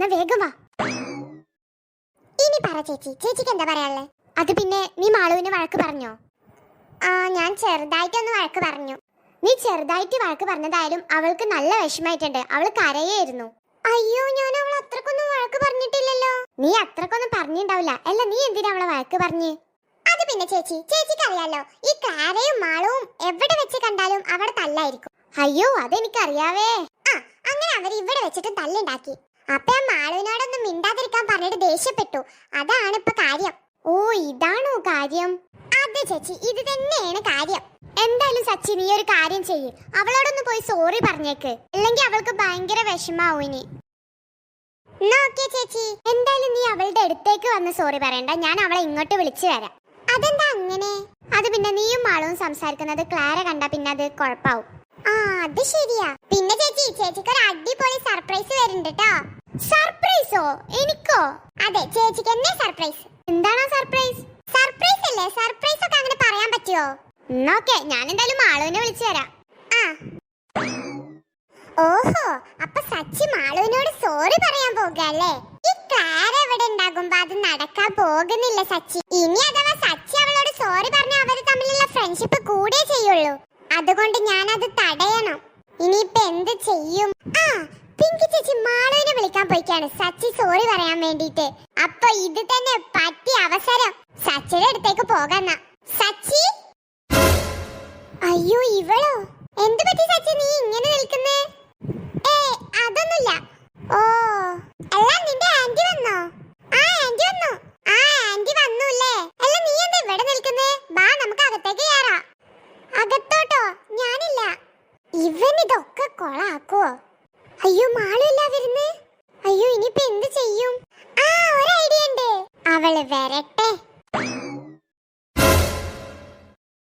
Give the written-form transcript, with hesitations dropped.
എന്നാ വേഗം വാ. ഇനി പറ ചേച്ചി, ചേച്ചിക്ക് എന്താ പറയാനുള്ളത്? അത് പിന്നെ നീ മാളുവിനെ വഴക്ക് പറഞ്ഞോ? ഞാൻ ചെറുതായിട്ടൊന്ന് വഴക്ക് പറഞ്ഞു. നീ ചെറുതായിട്ട് വഴക്ക് പറഞ്ഞതായാലും അവൾക്ക് നല്ല വിഷമായിട്ടുണ്ട്. അവൾ കരയായിരുന്നു. അയ്യോ, ഞാൻ അവൾ അത്രക്കൊന്നും വഴക്ക് പറഞ്ഞിട്ടില്ലല്ലോ. നീ അത്രക്കൊന്നും പറഞ്ഞിണ്ടാവില്ല. അല്ല, നീ എന്തിനാ അവളെ വഴക്ക് പറഞ്ഞ്? അത് പിന്നെ ചേച്ചി, ചേച്ചിക്ക് അറിയാലോ, ഈ ക്ലാരയും മാളവും എവിടെ വെച്ച് കണ്ടാലും അവിടെ തല്ലായിരിക്കും. അയ്യോ, അതെനിക്കറിയാവേ. അങ്ങനെ അവർ ഇവിടെ വെച്ചിട്ട് തല്ലുണ്ടാക്കി. അപ്പൊ ഞാൻ മാളുവിനോടൊന്നും മിണ്ടാതിരിക്കാൻ പറഞ്ഞിട്ട് ദേഷ്യപ്പെട്ടു. അതാണ് ഇപ്പൊ കാര്യം. ഓ, ഇതാണോ കാര്യം? അതെ ചേച്ചി, ഇത് തന്നെയാണ് കാര്യം. എന്തായാലും സച്ചി, നീ ഒരു കാര്യം ചെയ്യ്, അവളോടൊന്ന് പോയി സോറി പറഞ്ഞേക്ക്. അല്ലെങ്കിൽ അവൾക്ക് ഭയങ്കര വിഷമാവും ഇനി. ഓക്കേ ചേച്ചി, എന്തായാലും നീ അവളുടെ അടുത്തേക്ക് വന്ന് സോറി പറയണ്ട. ഞാൻ അവളെ ഇങ്ങോട്ട് വിളിച്ചു വരാം. അതെന്താ അങ്ങനെ? അത് പിന്നെ നീയും മാളവും സംസാരിക്കുന്നത് ക്ലാര കണ്ടാ പിന്നെ അത് കുഴപ്പാവും. അത് ശരിയാ. പിന്നെ ചേച്ചി, ചേച്ചിക്ക് ഒരു അടിപൊളി സർപ്രൈസ് വരുന്നുണ്ട് കേട്ടോ. സർപ്രൈസോ? എനിക്കോ? അതെ, ചേച്ചിക്ക് എന്നെ സർപ്രൈസ്. എന്താണ് സർപ്രൈസ്? സർപ്രൈസ് അല്ലേ? സർപ്രൈസ് ഒക്കെ അങ്ങനെ പറയാൻ പറ്റുമോ? ഓക്കെ, ഞാൻ എന്തായാലും മാളുവിനെ വിളിച്ചു വരാം. ഓഹോ, അപ്പൊ സച്ചി മാളുവിനോട് സോറി പറയാൻ പോകുകയല്ലേ? ഈ ക്ലാര ഇവിടെ ഉണ്ടാകുമ്പോ അത് നടക്കാൻ പോകുന്നില്ല സച്ചി. ഇനി അഥവാ സച്ചി അവളോട് സോറി പറഞ്ഞ അവര് തമ്മിലുള്ള ഫ്രണ്ട്ഷിപ്പ് കൂടെ ചെയ്യുള്ളൂ. അതുകൊണ്ട് ഞാൻ അത് തടയണം. ഇനിയിപ്പൊ എന്ത് ചെയ്യും? പിങ്കി ചേച്ചി മാളുവിനെ വിളിക്കാൻ പോയിക്കാണ് സച്ചി സോറി പറയാൻ വേണ്ടിട്ട്. അപ്പൊ ഇത് തന്നെ പറ്റിയ അവസരം. സച്ചിയുടെ അടുത്തേക്ക് പോകാന്ന. സച്ചി! അയ്യോ, ഇവളോ? എന്ത് പറ്റി സച്ചി, നീ ഇങ്ങനെ നിൽക്കുന്നേ? അതൊന്നുമില്ല. ഓ, അല്ല, നിന്റെ ആന്റി വന്നോ? ആന്റി വന്നു. ആന്റി വന്നൂല്ലേ? അല്ല, നീ എന്താ ഇവിടെ നിൽക്കുന്നേ? ബാ, നമുക്ക് അകത്തേക്ക് കയറാം. അകത്തോട്ടോ? ഞാനില്ല. ഇവൻ ഇതൊക്കെ കൊളാക്കുവോ? അയ്യോ, മാളില്ല വരുന്നേ. അയ്യോ, ഇനിയിപ്പോ എന്ത് ചെയ്യും? ഒരു ഐഡിയ ഉണ്ട്. അവള് വരട്ടെ.